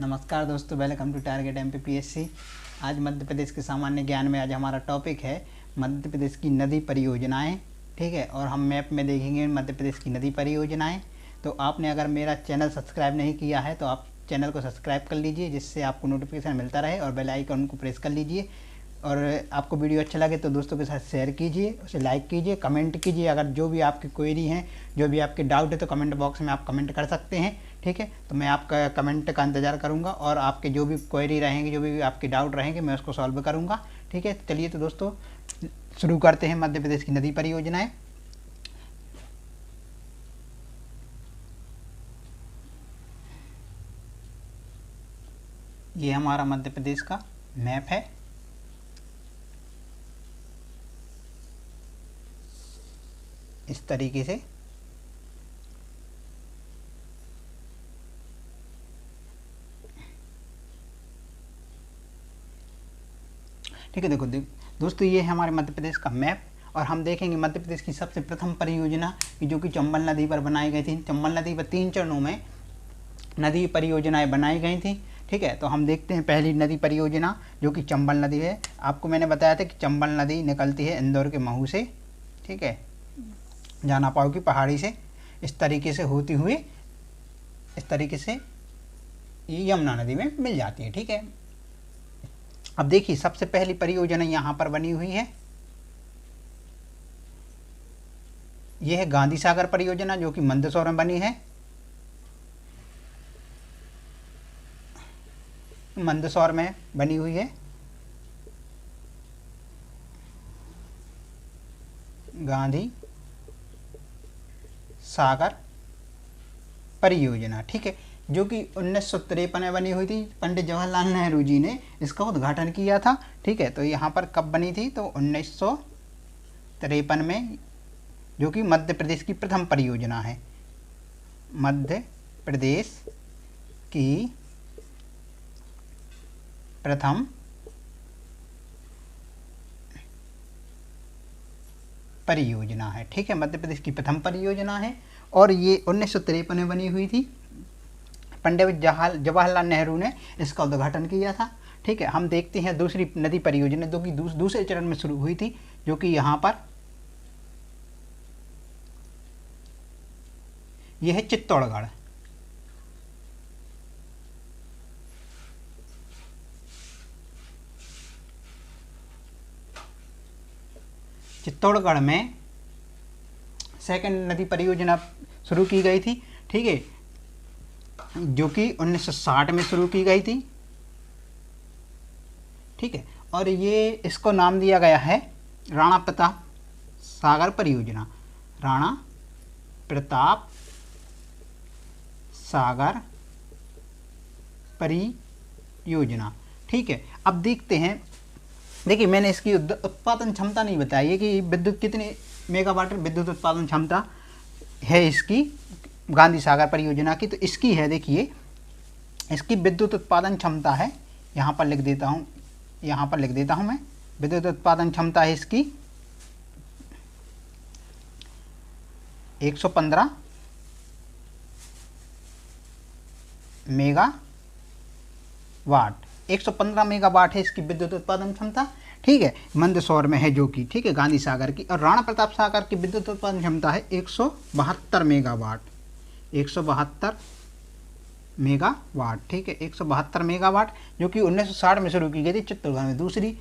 नमस्कार दोस्तों, welcome to target MPPSC. आज मध्य प्रदेश के सामान्य ज्ञान में आज हमारा टॉपिक है मध्य प्रदेश की नदी परियोजनाएं। ठीक है, और हम मैप में देखेंगे मध्य प्रदेश की नदी परियोजनाएं। तो आपने अगर मेरा चैनल सब्सक्राइब नहीं किया है तो आप चैनल को सब्सक्राइब कर लीजिए, जिससे आपको नोटिफिकेशन मिलता रहे, और बेल आइकन को प्रेस कर लीजिए। और आपको वीडियो अच्छा लगे तो दोस्तों के साथ शेयर कीजिए, उसे लाइक कीजिए, कमेंट कीजिए। अगर जो भी आपकी क्वेरी हैं, जो भी आपके डाउट है, तो कमेंट बॉक्स में आप कमेंट कर सकते हैं। ठीक है, तो मैं आपका कमेंट का इंतज़ार करूंगा, और आपके जो भी क्वेरी रहेंगे, जो भी आपके डाउट रहेंगे, मैं उसको सॉल्व करूंगा। ठीक है, चलिए तो दोस्तों शुरू करते हैं मध्य प्रदेश की नदी परियोजनाएं। ये हमारा मध्य प्रदेश का मैप है। इस तरीके से ठीक है। देखो दोस्तों, ये है हमारे मध्य प्रदेश का मैप, और हम देखेंगे मध्य प्रदेश की सबसे प्रथम परियोजना जो कि चंबल नदी पर बनाई गई थी। चंबल नदी पर 3 चरणों में नदी परियोजनाएं बनाई गई थी। ठीक है, तो हम देखते हैं पहली नदी परियोजना जो कि चंबल नदी है। आपको मैंने बताया था कि चंबल नदी निकलती है इंदौर के महू से। ठीक है, जाना पाओ की पहाड़ी से इस तरीके से होती हुई इस तरीके से ये यमुना नदी में मिल जाती है। ठीक है, अब देखिए सबसे पहली परियोजना यहाँ पर बनी हुई है। यह है गांधी सागर परियोजना जो कि मंदसौर में बनी है। मंदसौर में बनी हुई है गांधी सागर परियोजना। ठीक है, जो कि 1953 में बनी हुई थी। पंडित जवाहरलाल नेहरू जी ने इसका उद्घाटन किया था। ठीक है, तो यहाँ पर कब बनी थी? तो 1953 में, जो कि मध्य प्रदेश की प्रथम परियोजना है। मध्य प्रदेश की प्रथम परियोजना है। ठीक है, मध्य प्रदेश की प्रथम परियोजना है, और ये 1953 में बनी हुई थी। पंडित जवाहरलाल नेहरू ने इसका उद्घाटन किया था। ठीक है, हम देखते हैं दूसरी नदी परियोजना जो कि दूसरे चरण में शुरू हुई थी, जो कि यहाँ पर यह है चित्तौड़गढ़। चित्तौड़गढ़ में सेकंड नदी परियोजना शुरू की गई थी। ठीक है, जो कि 1960 में शुरू की गई थी। ठीक है, और ये इसको नाम दिया गया है राणा प्रताप सागर परियोजना। राणा प्रताप सागर परियोजना। ठीक है, अब देखते हैं। देखिए, मैंने इसकी उत्पादन क्षमता नहीं बताई है कि विद्युत कितने मेगावाट विद्युत उत्पादन क्षमता है इसकी गांधी सागर परियोजना की। तो इसकी है, देखिए इसकी विद्युत उत्पादन क्षमता है, यहाँ पर लिख देता हूँ मैं। विद्युत उत्पादन क्षमता है इसकी 115 मेगावाट। 115 मेगावाट है इसकी विद्युत उत्पादन क्षमता। ठीक है, मंदसौर में है जो कि, ठीक है, गांधी सागर की। और राणा प्रताप सागर की विद्युत उत्पादन क्षमता है 172 मेगावाट। 172 मेगावाट। ठीक है, 172 मेगावाट, जो कि 1960 में शुरू की गई थी चित्तौड़गढ़ में, दूसरे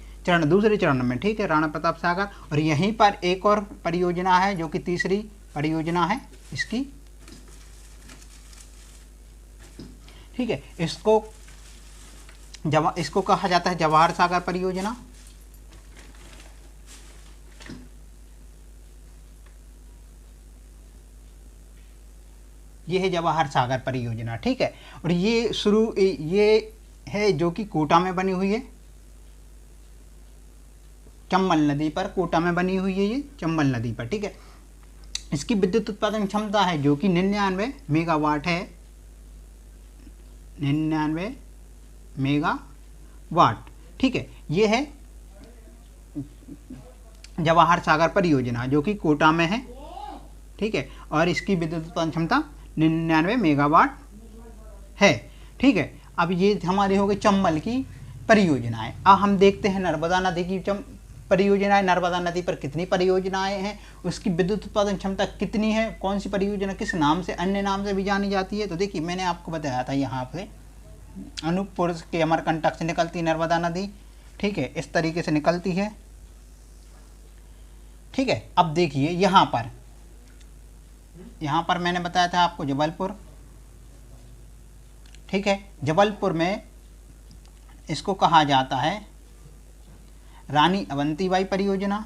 चरण में। ठीक है, राणा प्रताप सागर। और यहीं पर एक और परियोजना है जो कि तीसरी परियोजना है इसकी। ठीक है, इसको कहा जाता है जवाहर सागर परियोजना। ये है जवाहर सागर परियोजना। ठीक है, और ये है जो कि कोटा में बनी हुई है। चंबल नदी पर कोटा में बनी हुई है ये, चंबल नदी पर। ठीक है, इसकी विद्युत उत्पादन क्षमता है जो कि 99 मेगावाट है। 99 मेगावाट। ठीक है, ये है जवाहर सागर परियोजना जो कि कोटा में है। ठीक है, और इसकी विद्युत उत्पादन क्षमता 99 मेगावाट है। ठीक है, अब ये हमारी हो गई चंबल की परियोजनाएं। अब हम देखते हैं नर्मदा नदी की परियोजनाएं। नर्मदा नदी पर कितनी परियोजनाएं हैं, उसकी विद्युत उत्पादन क्षमता कितनी है, कौन सी परियोजना किस नाम से, अन्य नाम से भी जानी जाती है। तो देखिए मैंने आपको बताया था यहाँ पे अनूपपुर के अमरकंटक से निकलती नर्मदा नदी, ठीक है, इस तरीके से निकलती है, ठीक है। अब देखिए यहाँ पर मैंने बताया था आपको जबलपुर, ठीक है। जबलपुर में इसको कहा जाता है रानी अवंतीबाई परियोजना,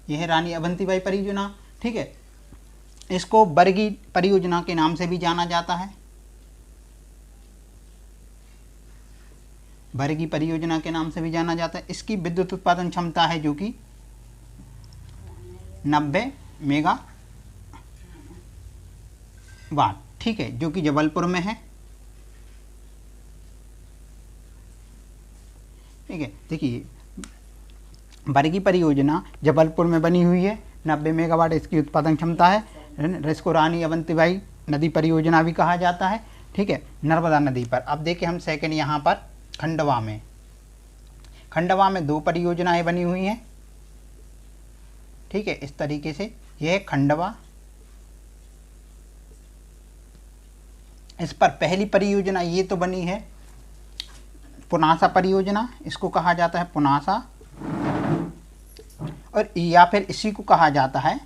यह है रानी अवंतीबाई परियोजना, ठीक है। इसको बरगी परियोजना के नाम से भी जाना जाता है, बरगी परियोजना के नाम से भी जाना जाता है। इसकी विद्युत उत्पादन क्षमता है जो कि 90 मेगावाट, ठीक है, जो कि जबलपुर में है, ठीक है। देखिए बरगी परियोजना जबलपुर में बनी हुई है, 90 मेगावाट इसकी उत्पादन क्षमता है। इसको रानी अवंतीबाई नदी परियोजना भी कहा जाता है, ठीक है, नर्मदा नदी पर। अब देखिए हम सेकंड यहाँ पर खंडवा में 2 परियोजनाएं बनी हुई हैं, ठीक है, इस तरीके से। यह है खंडवा, इस पर पहली परियोजना ये तो बनी है पुनासा परियोजना, इसको कहा जाता है पुनासा, और या फिर इसी को कहा जाता है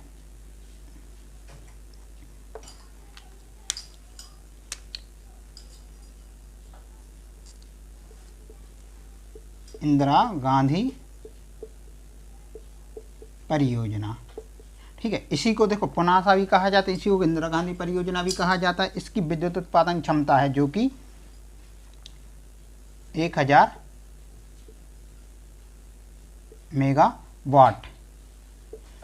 इंदिरा गांधी परियोजना, ठीक है। इसी को देखो पुनासा भी कहा जाता है, इसी को इंदिरा गांधी परियोजना भी कहा जाता है। इसकी विद्युत उत्पादन क्षमता है जो कि 1000 मेगावाट,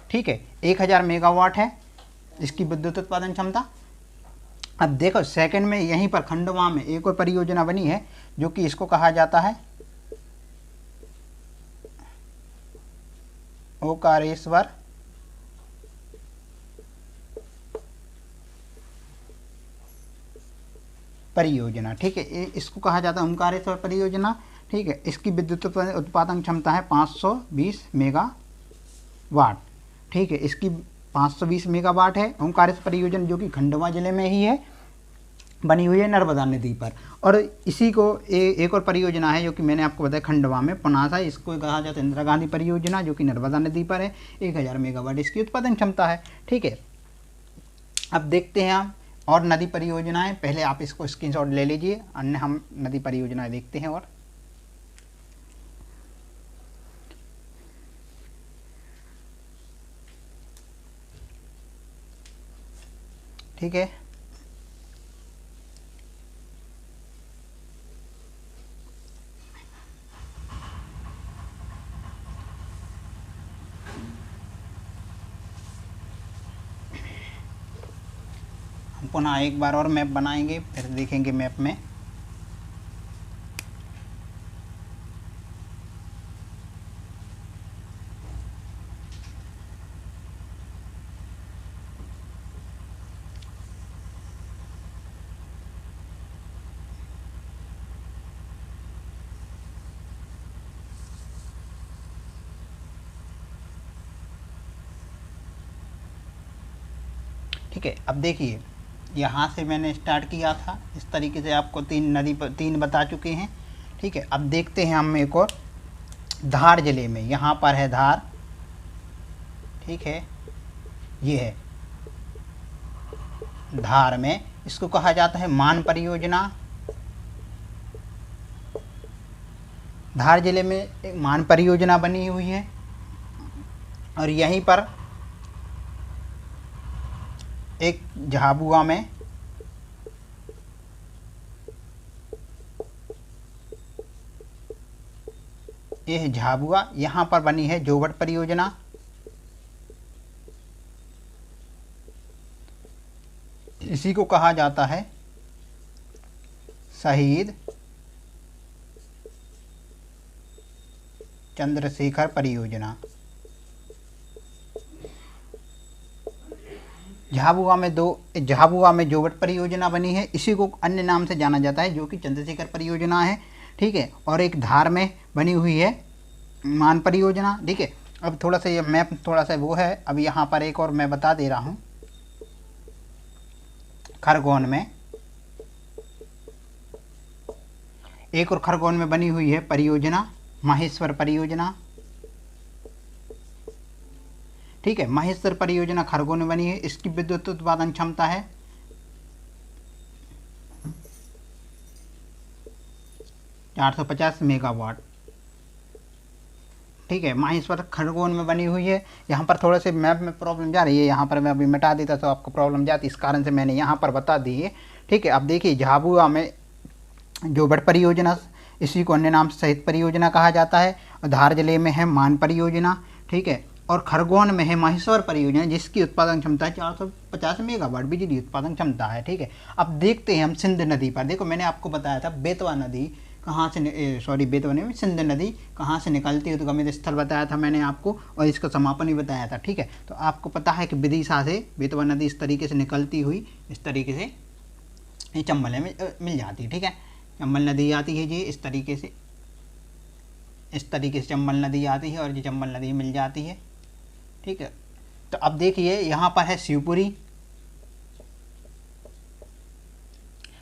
ठीक है, 1000 मेगावाट है इसकी विद्युत उत्पादन क्षमता। अब देखो सेकंड में यहीं पर खंडवा में एक और परियोजना बनी है जो कि इसको कहा जाता है ओंकारेश्वर परियोजना, ठीक है, इसको कहा जाता है ओंकारेश्वर परियोजना, ठीक है। इसकी विद्युत उत्पादन क्षमता है 520 मेगावाट, ठीक है, इसकी 520 मेगावाट है ओंकारेश्वर परियोजना, जो कि खंडवा जिले में ही है, बनी हुई है नर्मदा नदी पर। और इसी को एक और परियोजना है जो कि मैंने आपको बताया खंडवा में पुनासा, इसको कहा जाता है इंदिरा गांधी परियोजना, जो कि नर्मदा नदी पर है, 1000 मेगावाट इसकी उत्पादन क्षमता है, ठीक है। अब देखते हैं हम और नदी परियोजनाएं, पहले आप इसको स्क्रीनशॉट ले लीजिए, अन्य हम नदी परियोजनाएं देखते हैं। और ठीक है, हम पुनः एक बार और मैप बनाएंगे, फिर देखेंगे मैप में। ठीक है, अब देखिए यहाँ से मैंने स्टार्ट किया था, इस तरीके से आपको 3 बता चुके हैं, ठीक है। अब देखते हैं हम एक और धार जिले में, यहाँ पर है धार, ठीक है, ये है धार में, इसको कहा जाता है मान परियोजना। धार जिले में एक मान परियोजना बनी हुई है, और यहीं पर एक झाबुआ में यह झाबुआ, यहाँ पर बनी है जोवट परियोजना, इसी को कहा जाता है शहीद चंद्रशेखर परियोजना। झाबुआ में जोवट परियोजना बनी है, इसी को अन्य नाम से जाना जाता है जो कि चंद्रशेखर परियोजना है, ठीक है। और एक धार में बनी हुई है मान परियोजना, ठीक है। अब थोड़ा सा ये मैप थोड़ा सा वो है, अब यहाँ पर एक और मैं बता दे रहा हूँ। खरगोन में एक और खरगोन में बनी हुई है परियोजना माहेश्वर परियोजना, ठीक है। माहेश्वर परियोजना खरगोन में बनी है, इसकी विद्युत उत्पादन क्षमता है 450 मेगावाट, ठीक है। माहेश्वर खरगोन में बनी हुई है। यहाँ पर थोड़े से मैप में प्रॉब्लम जा रही है, यहाँ पर मैं अभी मिटा देता तो आपको प्रॉब्लम जाती, इस कारण से मैंने यहाँ पर बता दी है, ठीक है। अब देखिए झाबुआ में जोवट परियोजना, इसी को अन्य नाम से शहीद परियोजना कहा जाता है। धार जिले में है मान परियोजना, ठीक है। और खरगोन में है माहेश्वर परियोजना जिसकी उत्पादन क्षमता है 450 मेगावाट बिजली उत्पादन क्षमता है, ठीक है। अब देखते हैं हम सिंध नदी पर। देखो मैंने आपको बताया था बेतवा नदी कहाँ से बेतवा नहीं, सिंध नदी कहाँ से निकलती है, उद्गमित स्थल बताया था मैंने आपको, और इसका समापन भी बताया था, ठीक है। तो आपको पता है कि विदिशा से बेतवा नदी इस तरीके से निकलती हुई इस तरीके से ये चंबल में मिल जाती है, ठीक है। चंबल नदी आती है जी इस तरीके से चंबल नदी आती है और ये चंबल नदी मिल जाती है, ठीक है। तो अब देखिए यहाँ पर है शिवपुरी,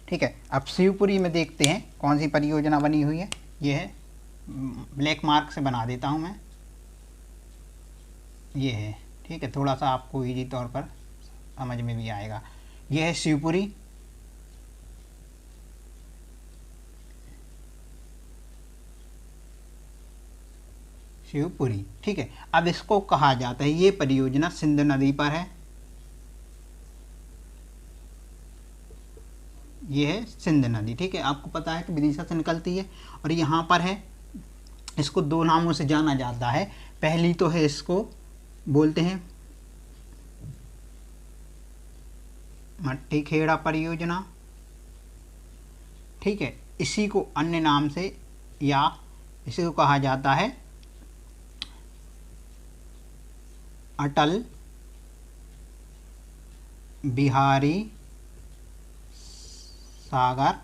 ठीक है। अब शिवपुरी में देखते हैं कौन सी परियोजना बनी हुई है। ये है, ब्लैक मार्क से बना देता हूँ मैं, ये है, ठीक है। थोड़ा सा आपको इजी तौर पर समझ में भी आएगा। ये है शिवपुरी, ठीक है। अब इसको कहा जाता है, ये परियोजना सिंध नदी पर है, ये है सिंध नदी, ठीक है। आपको पता है कि विदिशा से निकलती है और यहाँ पर है, इसको दो नामों से जाना जाता है। पहली तो है, इसको बोलते हैं मट्टी खेड़ा परियोजना, ठीक है। इसी को अन्य नाम से या इसी को कहा जाता है अटल बिहारी सागर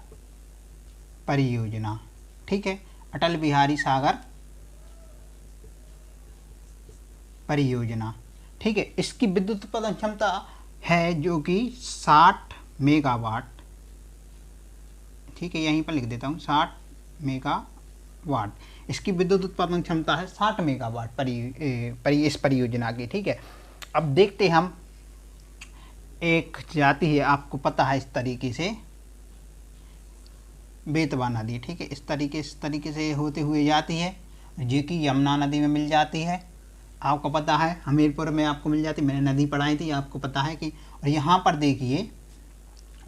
परियोजना, ठीक है। अटल बिहारी सागर परियोजना, ठीक है। इसकी विद्युत उत्पादन क्षमता है जो कि 60 मेगावाट, ठीक है। यहीं पर लिख देता हूँ 60 मेगावाट इसकी विद्युत उत्पादन क्षमता है, 60 मेगावाट इस परियोजना की, ठीक है। अब देखते हैं हम, एक जाती है आपको पता है इस तरीके से बेतवा नदी, ठीक है। इस तरीके से होते हुए जाती है, जो कि यमुना नदी में मिल जाती है। आपको पता है हमीरपुर में आपको मिल जाती, मैंने नदी पढ़ाई थी, आपको पता है कि। और यहाँ पर देखिए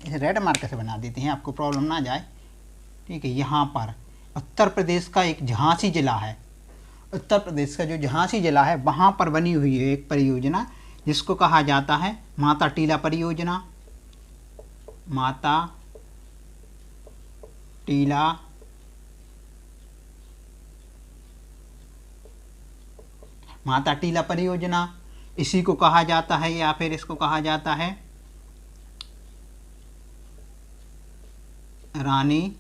इसे रेड मार्कर से बना देते हैं, आपको प्रॉब्लम ना जाए, ठीक है। यहाँ पर उत्तर प्रदेश का एक झांसी जिला है, उत्तर प्रदेश का जो झांसी जिला है वहाँ पर बनी हुई है एक परियोजना जिसको कहा जाता है माता टीला परियोजना। माता टीला परियोजना, इसी को कहा जाता है या फिर इसको कहा जाता है रानी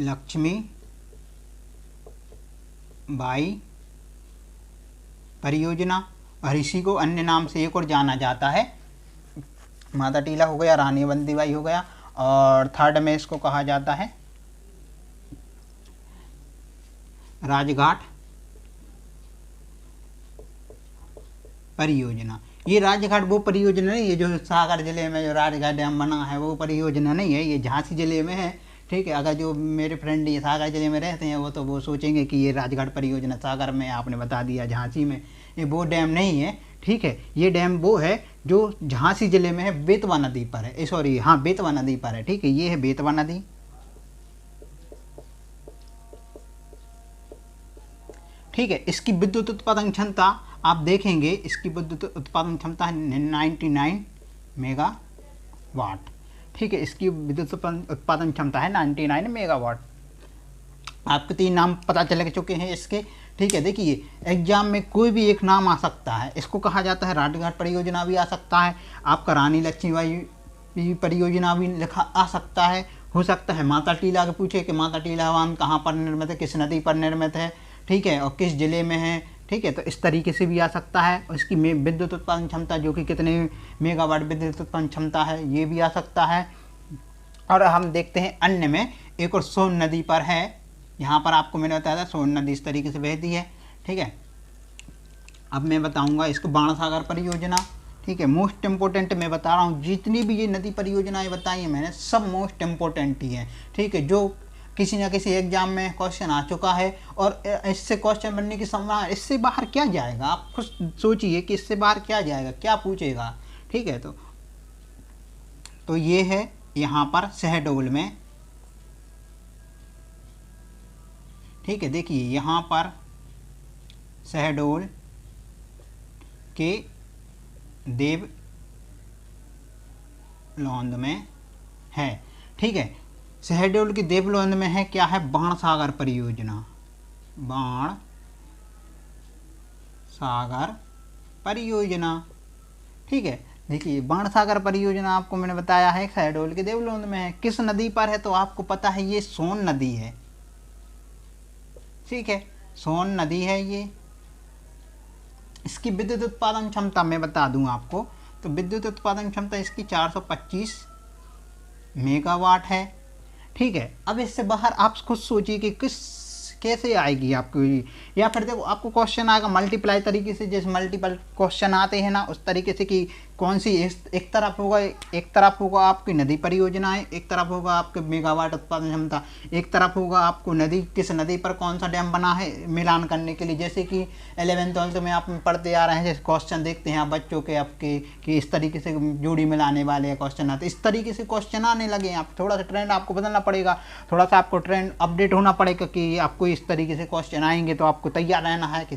लक्ष्मी बाई परियोजना, और इसी को अन्य नाम से एक और जाना जाता है, माता टीला हो गया, रानी बंदीबाई हो गया, और थर्ड में इसको कहा जाता है राजघाट परियोजना। ये राजघाट वो परियोजना नहीं है जो सागर जिले में जो राजघाट डैम बना है, वो परियोजना नहीं है, ये झांसी जिले में है, ठीक है। अगर जो मेरे फ्रेंड ये सागर जिले में रहते हैं वो सोचेंगे कि ये राजघाट परियोजना सागर में, आपने बता दिया झांसी में, ये वो डैम नहीं है, ठीक है। ये डैम वो है जो झांसी जिले में है, बेतवा नदी पर है, सॉरी हाँ बेतवा नदी पर है, ठीक है। ये है बेतवा नदी, ठीक है। इसकी विद्युत उत्पादन क्षमता आप देखेंगे, इसकी विद्युत उत्पादन क्षमता है 99 मेगावाट, ठीक है। इसकी विद्युत उत्पादन क्षमता है 99 मेगावाट। आपके 3 नाम पता चल चुके हैं इसके, ठीक है। देखिए एग्जाम में कोई भी एक नाम आ सकता है, इसको कहा जाता है राजघाट परियोजना भी आ सकता है, आपका रानी लक्ष्मीबाई परियोजना भी लिखा आ सकता है, हो सकता है माता टीला के पूछे कि माता टीला बांध कहाँ पर निर्मित है, किस नदी पर निर्मित है, ठीक है, और किस जिले में है, ठीक है। तो इस तरीके से भी आ सकता है। और इसकी विद्युत उत्पादन क्षमता जो कि कितने मेगावाट विद्युत उत्पादन क्षमता है, ये भी आ सकता है। और हम देखते हैं अन्य में एक और सोन नदी पर है, यहाँ पर आपको मैंने बताया था सोन नदी इस तरीके से बहती है, ठीक है। अब मैं बताऊंगा इसको बाणसागर परियोजना, ठीक है। मोस्ट इम्पोर्टेंट मैं बता रहा हूँ, जितनी भी ये नदी परियोजनाएं बताई हैं मैंने सब मोस्ट इम्पोर्टेंट ही हैं, ठीक है, जो किसी न किसी एग्जाम में क्वेश्चन आ चुका है। और इससे क्वेश्चन बनने की संभावना, इससे बाहर क्या जाएगा, आप खुद सोचिए कि इससे बाहर क्या जाएगा, क्या पूछेगा, ठीक है। तो ये है यहाँ पर शहडोल में, ठीक है। देखिए यहाँ पर शहडोल के देवलोंद में है, ठीक है। शहडोल की देवलोंद में है, क्या है, बाणसागर परियोजना, बाणसागर परियोजना, ठीक है। देखिए बाणसागर परियोजना आपको मैंने बताया है शहडोल के देवलोंद में है, किस नदी पर है, तो आपको पता है ये सोन नदी है, ठीक है, सोन नदी है ये। इसकी विद्युत उत्पादन क्षमता मैं बता दूं आपको, तो विद्युत उत्पादन क्षमता इसकी 425 मेगावाट है, ठीक है। अब इससे बाहर आप खुद सोचिए कि कैसे आएगी आपको, या फिर देखो आपको क्वेश्चन आएगा मल्टीप्लाई तरीके से, जैसे मल्टीपल क्वेश्चन आते हैं ना उस तरीके से, कि कौन सी एक तरफ होगा आपकी नदी परियोजनाएं, एक तरफ होगा आपके मेगावाट उत्पादन क्षमता, एक तरफ होगा आपको नदी, किस नदी पर कौन सा डैम बना है मिलान करने के लिए। जैसे कि 11th-12th में आप पढ़ते आ रहे हैं, जैसे क्वेश्चन देखते हैं आप बच्चों के आपके कि इस तरीके से जोड़ी मिलाने वाले क्वेश्चन आते, इस तरीके से क्वेश्चन आने लगे। आप थोड़ा सा ट्रेंड आपको बदलना पड़ेगा, थोड़ा सा आपको ट्रेंड अपडेट होना पड़ेगा कि आपको इस तरीके से क्वेश्चन आएंगे, तो आपको तैयार रहना है कि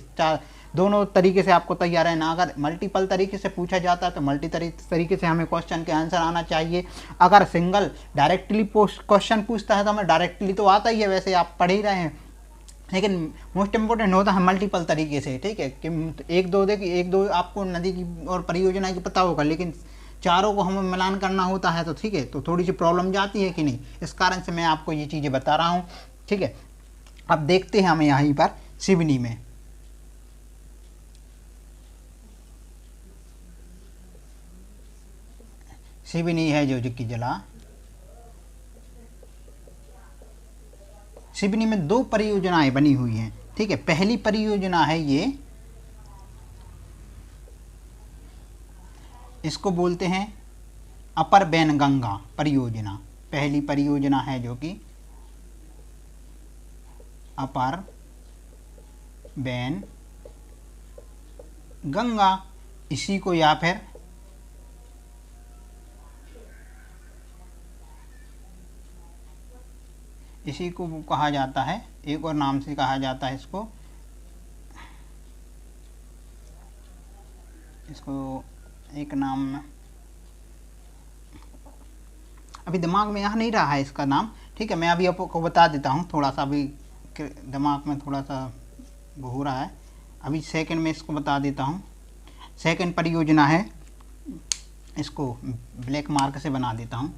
दोनों तरीके से आपको तैयार रहना। अगर मल्टीपल तरीके से पूछा जाता है तो मल्टी तरीके से हमें क्वेश्चन के आंसर आना चाहिए। अगर सिंगल डायरेक्टली क्वेश्चन पूछता है तो हमें डायरेक्टली तो आता ही है, वैसे आप पढ़ ही रहे हैं, लेकिन मोस्ट इम्पोर्टेंट होता है मल्टीपल तरीके से, ठीक है। कि एक दो आपको नदी की और परियोजना की पता होगा, लेकिन चारों को हमें मिलान करना होता है, तो ठीक है, तो थोड़ी सी प्रॉब्लम जाती है कि नहीं, इस कारण से मैं आपको ये चीज़ें बता रहा हूँ, ठीक है। अब देखते हैं हमें यहीं पर सिवनी में, सिवनी है जो कि जिला, सिवनी में 2 परियोजनाएं बनी हुई हैं, ठीक है। पहली परियोजना है ये, इसको बोलते हैं अपर बैनगंगा परियोजना, पहली परियोजना है जो कि अपर बैन गंगा, इसी को या फिर इसी को कहा जाता है, एक और नाम से कहा जाता है इसको एक नाम अभी दिमाग में यहाँ नहीं रहा है इसका नाम, ठीक है। मैं अभी आपको बता देता हूँ, थोड़ा सा अभी दिमाग में थोड़ा सा वो हो रहा है, अभी सेकंड में इसको बता देता हूँ। सेकंड परियोजना है, इसको ब्लैक मार्क से बना देता हूँ,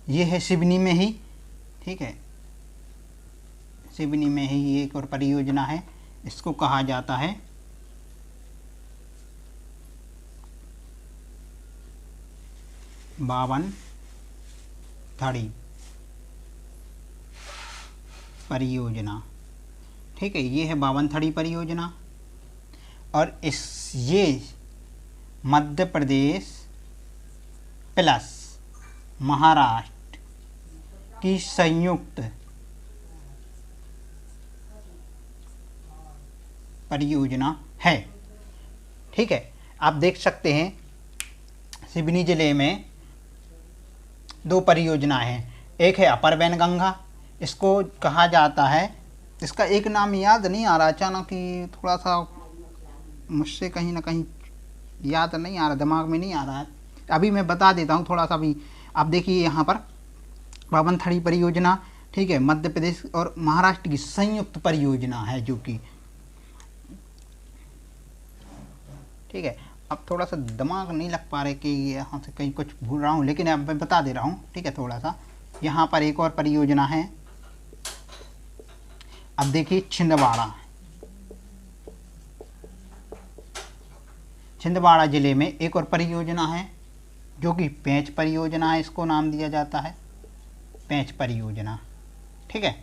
ये है सिवनी में ही, ठीक है, सिवनी में ही एक और परियोजना है, इसको कहा जाता है बावनथड़ी परियोजना, ठीक है। ये है बावनथड़ी परियोजना, और ये मध्य प्रदेश प्लस महाराष्ट्र की संयुक्त परियोजना है, ठीक है। आप देख सकते हैं सिवनी जिले में 2 परियोजनाएं हैं, एक है अपर बैनगंगा, इसको कहा जाता है, इसका एक नाम याद नहीं आ रहा, अचानक कि थोड़ा सा मुझसे कहीं ना कहीं याद नहीं आ रहा, दिमाग में नहीं आ रहा है, अभी मैं बता देता हूँ थोड़ा सा। अभी आप देखिए यहाँ पर पावनथड़ी परियोजना, ठीक है, मध्य प्रदेश और महाराष्ट्र की संयुक्त परियोजना है जो कि, ठीक है। अब थोड़ा सा दिमाग नहीं लग पा रहे कि यहाँ से कहीं कुछ भूल रहा हूँ, लेकिन अब मैं बता दे रहा हूँ, ठीक है। थोड़ा सा यहाँ पर एक और परियोजना है। अब देखिए छिंदवाड़ा जिले में एक और परियोजना है जो कि पेंच परियोजना है, इसको नाम दिया जाता है पेंच परियोजना, ठीक है।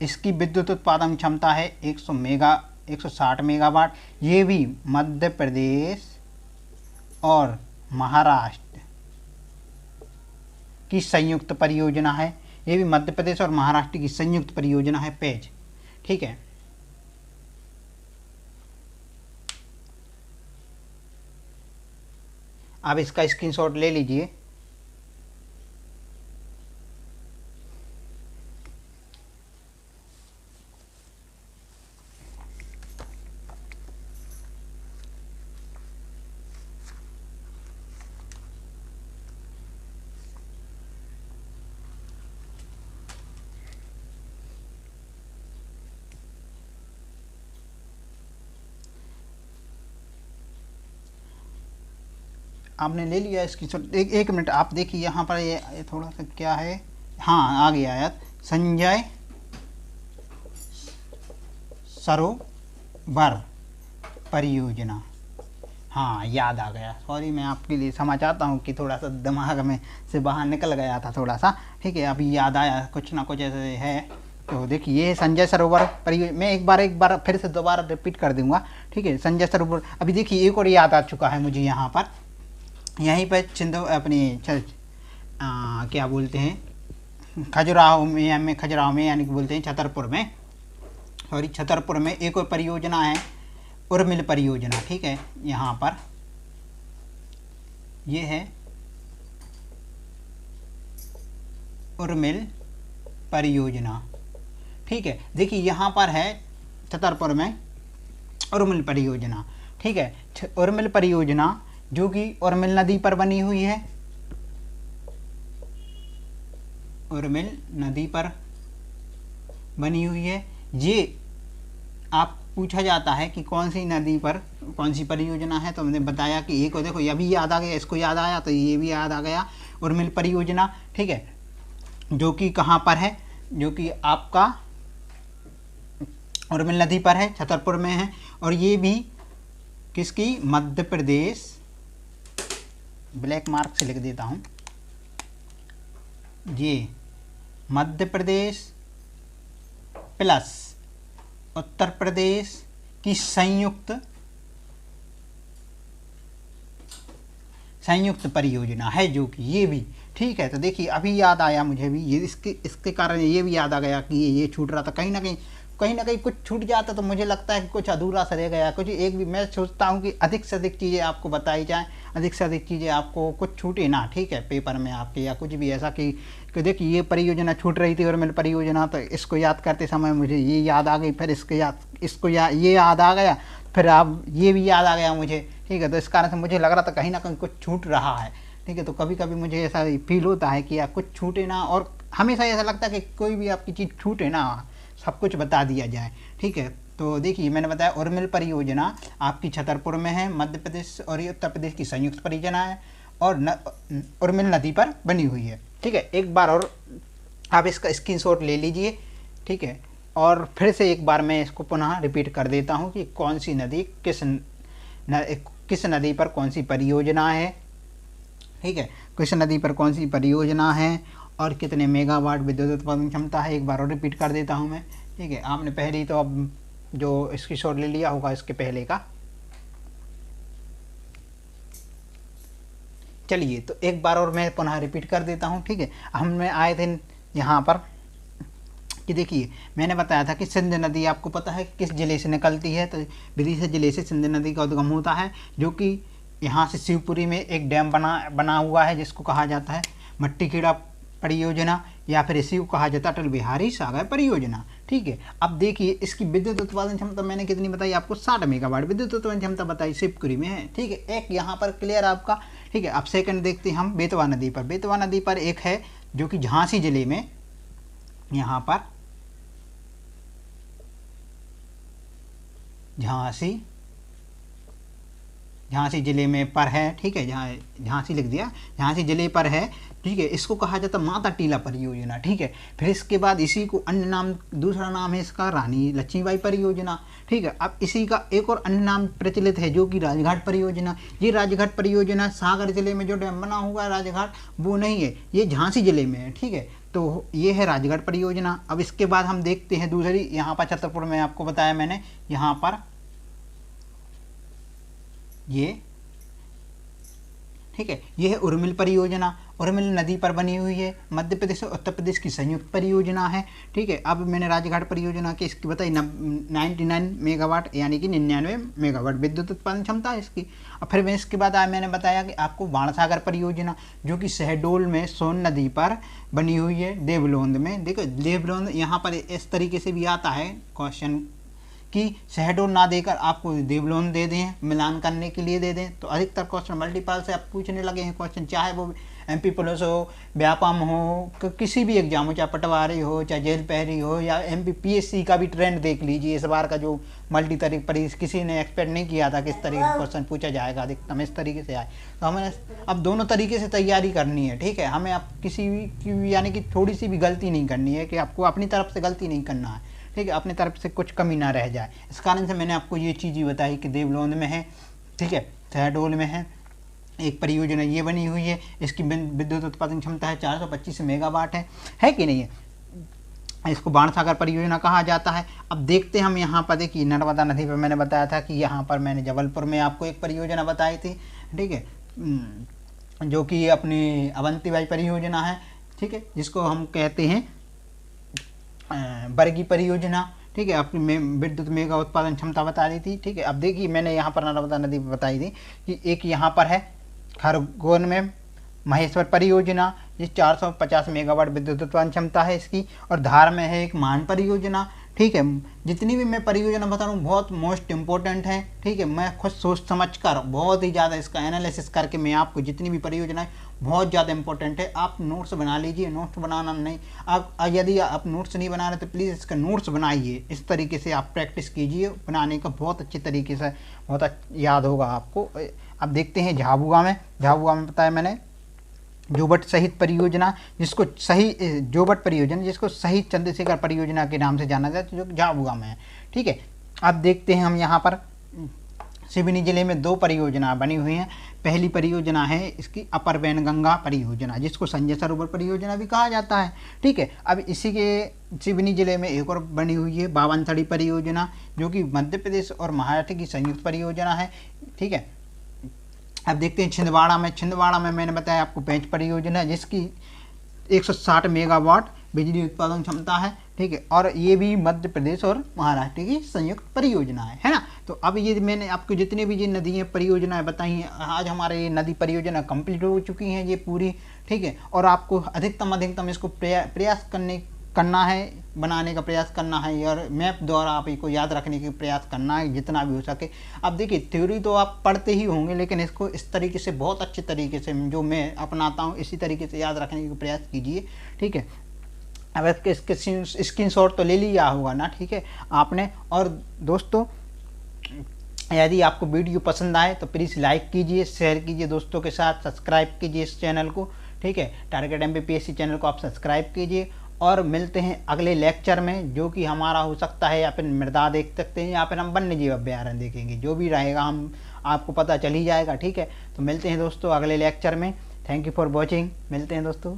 इसकी विद्युत उत्पादन क्षमता है 160 मेगावाट। ये भी मध्य प्रदेश और महाराष्ट्र की संयुक्त परियोजना है। ये भी मध्य प्रदेश और महाराष्ट्र की संयुक्त परियोजना है पेंच, ठीक है। आप इसका स्क्रीनशॉट ले लीजिए। आपने ले लिया इसकी, एक मिनट आप देखिए यहाँ पर ये थोड़ा सा क्या है, हाँ आ गया यार, संजय सरोवर परियोजना, हाँ याद आ गया। सॉरी, मैं आपके लिए क्षमा चाहता हूँ कि थोड़ा सा दिमाग में से बाहर निकल गया था थोड़ा सा, ठीक है। अभी याद आया, कुछ ना कुछ ऐसे है। तो देखिए ये संजय सरोवर परियोजना, मैं एक बार फिर से दोबारा रिपीट कर दूंगा, ठीक है। संजय सरोवर, अभी देखिए एक और याद आ चुका है मुझे यहाँ पर, यहीं पर क्या बोलते हैं, खजुराहो में यानी कि बोलते हैं छतरपुर में, सॉरी छतरपुर में एक और परियोजना है उर्मिल परियोजना, ठीक है। यहाँ पर ये है उर्मिल परियोजना, ठीक है। देखिए यहाँ पर है छतरपुर में उर्मिल परियोजना, ठीक है। उर्मिल परियोजना जो कि उर्मिल नदी पर बनी हुई है, उर्मिल नदी पर बनी हुई है। ये आप पूछा जाता है कि कौन सी नदी पर कौन सी परियोजना है, तो मैंने बताया कि एक को देखो ये भी याद आ गया, इसको याद आया तो ये भी याद आ गया, उर्मिल परियोजना, ठीक है। जो कि कहाँ पर है, जो कि आपका उर्मिल नदी पर है, छतरपुर में है। और ये भी किसकी, मध्य प्रदेश, ब्लैक मार्क से लिख देता हूँ, ये मध्य प्रदेश प्लस उत्तर प्रदेश की संयुक्त परियोजना है जो कि ये भी, ठीक है। तो देखिए अभी याद आया मुझे भी, ये इसके कारण ये भी याद आ गया कि ये छूट रहा था, कहीं ना कहीं कुछ छूट जाता तो मुझे लगता है कि कुछ अधूरा सा रह गया, कुछ एक भी। मैं सोचता हूँ कि अधिक से अधिक चीज़ें आपको बताई जाएं, अधिक से अधिक चीज़ें आपको कुछ छूटे ना, ठीक है, पेपर में आपके या कुछ भी ऐसा कि देखिए ये परियोजना छूट रही थी उर्मिल परियोजना, तो इसको याद करते समय मुझे ये याद आ गई, फिर ये याद आ गया, फिर आप ये भी याद आ गया मुझे, ठीक है। तो इस कारण से मुझे लग रहा था कहीं ना कहीं कुछ छूट रहा है, ठीक है। तो कभी कभी मुझे ऐसा फील होता है कि यार कुछ छूटे ना, और हमेशा ऐसा लगता है कि कोई भी आपकी चीज़ छूटे ना, सब कुछ बता दिया जाए, ठीक है। तो देखिए मैंने बताया उर्मिल परियोजना आपकी छतरपुर में है, मध्य प्रदेश और उत्तर प्रदेश की संयुक्त परियोजना है, और उर्मिल नदी पर बनी हुई है, ठीक है। एक बार और आप इसका स्क्रीनशॉट ले लीजिए, ठीक है। और फिर से एक बार मैं इसको पुनः रिपीट कर देता हूँ कि कौन सी नदी किस नदी पर कौन सी परियोजना है, ठीक है, किस नदी पर कौन सी परियोजना है और कितने मेगावाट विद्युत उत्पादन क्षमता है। एक बार और रिपीट कर देता हूँ मैं, ठीक है। आपने पहले ही तो अब जो स्क्रीनशॉट ले लिया होगा इसके पहले का। चलिए तो एक बार और मैं पुनः रिपीट कर देता हूँ, ठीक है। हम आए थे यहाँ पर कि देखिए मैंने बताया था कि सिंध नदी आपको पता है किस जिले से निकलती है, तो विदिशा जिले से सिंध नदी का उद्गम होता है, जो कि यहाँ से शिवपुरी में एक डैम बना हुआ है जिसको कहा जाता है मट्टी खेड़ा परियोजना या फिर इसी को कहा जाता है अटल बिहारी सागर परियोजना। ठीक है, अब देखिए इसकी विद्युत उत्पादन क्षमता मैंने कितनी बताई आपको, 60 मेगावाट विद्युत उत्पादन क्षमता बताई शिवपुरी में है। ठीक है, एक यहाँ पर क्लियर आपका। ठीक है, अब सेकंड देखते हैं हम बेतवा नदी पर। बेतवा नदी पर एक है जो कि झांसी जिले में, यहाँ पर झांसी जिले में पर है। ठीक है, झांसी लिख दिया, झांसी जिले पर है। ठीक है, इसको कहा जाता है माता टीला परियोजना। ठीक है, फिर इसके बाद इसी को अन्य नाम, दूसरा नाम है इसका रानी लक्ष्मीबाई परियोजना। ठीक है, अब इसी का एक और अन्य नाम प्रचलित है जो कि राजघाट परियोजना। ये राजघाट परियोजना सागर जिले में जो डैम बना हुआ है राजघाट, वो नहीं है, ये झांसी जिले में है। ठीक है, तो ये है राजघाट परियोजना। अब इसके बाद हम देखते हैं दूसरी, यहाँ पर छतरपुर में आपको बताया मैंने, यहाँ पर ये, ठीक है, ये है उर्मिल परियोजना। उर्मिल नदी पर बनी हुई है, मध्य प्रदेश और उत्तर प्रदेश की संयुक्त परियोजना है। ठीक है, अब मैंने राजघाट परियोजना की इसकी बताई 99 मेगावाट यानी कि 99 मेगावाट विद्युत उत्पादन क्षमता है इसकी। और फिर मैं इसके बाद मैंने बताया कि आपको बाणसागर परियोजना जो कि शहडोल में सोन नदी पर बनी हुई है, देवलोंद में। देखो देवलोंद यहाँ पर इस तरीके से भी आता है क्वेश्चन कि शहडोल ना देकर आपको देवलोंद दे दें, मिलान करने के लिए दे दें। तो अधिकतर क्वेश्चन मल्टीपल से आप पूछने लगे हैं क्वेश्चन, चाहे वो MP पुलिस हो, व्यापम हो, किसी भी एग्जाम हो, चाहे पटवारी हो, चाहे जेल पहरी हो, या MP PSC का भी ट्रेंड देख लीजिए। इस बार का जो मल्टी तरीके पर किसी ने एक्सपेक्ट नहीं किया था कि इस तरीके से क्वेश्चन पूछा जाएगा, अधिकतम इस तरीके से आए। तो हमें अब दोनों तरीके से तैयारी करनी है। ठीक है, हमें अब किसी भी यानी कि थोड़ी सी भी गलती नहीं करनी है, कि आपको अपनी तरफ से गलती नहीं करना है। ठीक है, अपनी तरफ से कुछ कमी ना रह जाए। इस कारण से मैंने आपको ये चीज़ ही बताई कि देवलोंद में है, ठीक है, शहडोल में है एक परियोजना ये बनी हुई है। इसकी विद्युत उत्पादन क्षमता है 425 मेगावाट है कि नहीं है। इसको बाणसागर परियोजना कहा जाता है। अब देखते हैं हम यहाँ पर, देखिए नर्मदा नदी पर मैंने बताया था कि यहाँ पर मैंने जबलपुर में आपको एक परियोजना बताई थी। ठीक है, जो कि अपनी अवंतीबाई परियोजना है। ठीक है, जिसको हम कहते हैं बरगी परियोजना। ठीक है, अपनी विद्युत मेगा उत्पादन क्षमता बता दी थी। ठीक है, अब देखिए मैंने यहाँ पर नर्मदा नदी बताई थी कि एक यहाँ पर है खरगोन में महेश्वर परियोजना, ये 450 मेगावाट विद्युत उत्पादन क्षमता है इसकी। और धार में है एक मान परियोजना। ठीक है, जितनी भी मैं परियोजना बता रहा हूँ बहुत मोस्ट इम्पोर्टेंट है। ठीक है, मैं खुद सोच समझ कर बहुत ही ज़्यादा इसका एनालिसिस करके मैं आपको जितनी भी परियोजना है बहुत ज़्यादा इंपॉर्टेंट है। आप नोट्स बना लीजिए, नोट्स बनाना नहीं, आप यदि आप नोट्स नहीं बना रहे तो प्लीज़ इसका नोट्स बनाइए। इस तरीके से आप प्रैक्टिस कीजिए बनाने का, बहुत अच्छे तरीके से बहुत याद होगा आपको। अब देखते हैं झाबुआ में बताया मैंने जोबट शहीद परियोजना, जिसको जोबट परियोजना जिसको शहीद चंद्रशेखर परियोजना के नाम से जाना जाता है, जो झाबुआ में है। ठीक है, अब देखते हैं हम यहाँ पर सिवनी जिले में 2 परियोजना बनी हुई हैं। पहली परियोजना है इसकी अपर वैनगंगा परियोजना, जिसको संजय सरोवर परियोजना भी कहा जाता है। ठीक है, अब इसी के सिवनी जिले में एक और बनी हुई है बावनथड़ी परियोजना, जो कि मध्य प्रदेश और महाराष्ट्र की संयुक्त परियोजना है। ठीक है, अब देखते हैं छिंदवाड़ा में मैंने बताया आपको पेंच परियोजना, जिसकी 160 मेगावाट बिजली उत्पादन क्षमता है। ठीक है, और ये भी मध्य प्रदेश और महाराष्ट्र की संयुक्त परियोजना है ना। तो अब ये मैंने आपको जितने भी ये नदियाँ परियोजनाएं बताई हैं, आज हमारे ये नदी परियोजना कंप्लीट हो चुकी हैं ये पूरी। ठीक है, और आपको अधिकतम इसको प्रयास करना है, बनाने का प्रयास करना है, और मैप द्वारा आप इसको याद रखने का प्रयास करना है जितना भी हो सके। अब देखिए थ्योरी तो आप पढ़ते ही होंगे, लेकिन इसको इस तरीके से बहुत अच्छे तरीके से जो मैं अपनाता हूँ इसी तरीके से याद रखने का प्रयास कीजिए। ठीक है, अब इसके स्क्रीनशॉट तो ले लिया होगा ना। ठीक है आपने। और दोस्तों यदि आपको वीडियो पसंद आए तो प्लीज़ लाइक कीजिए, शेयर कीजिए दोस्तों के साथ, सब्सक्राइब कीजिए इस चैनल को। ठीक है, टारगेट MPPSC चैनल को आप सब्सक्राइब कीजिए। और मिलते हैं अगले लेक्चर में, जो कि हमारा हो सकता है या फिर मृदा देख सकते हैं या फिर हम वन्य जीव अभ्यारण्य देखेंगे, जो भी रहेगा हम आपको पता चल ही जाएगा। ठीक है, तो मिलते हैं दोस्तों अगले लेक्चर में। थैंक यू फॉर वॉचिंग, मिलते हैं दोस्तों।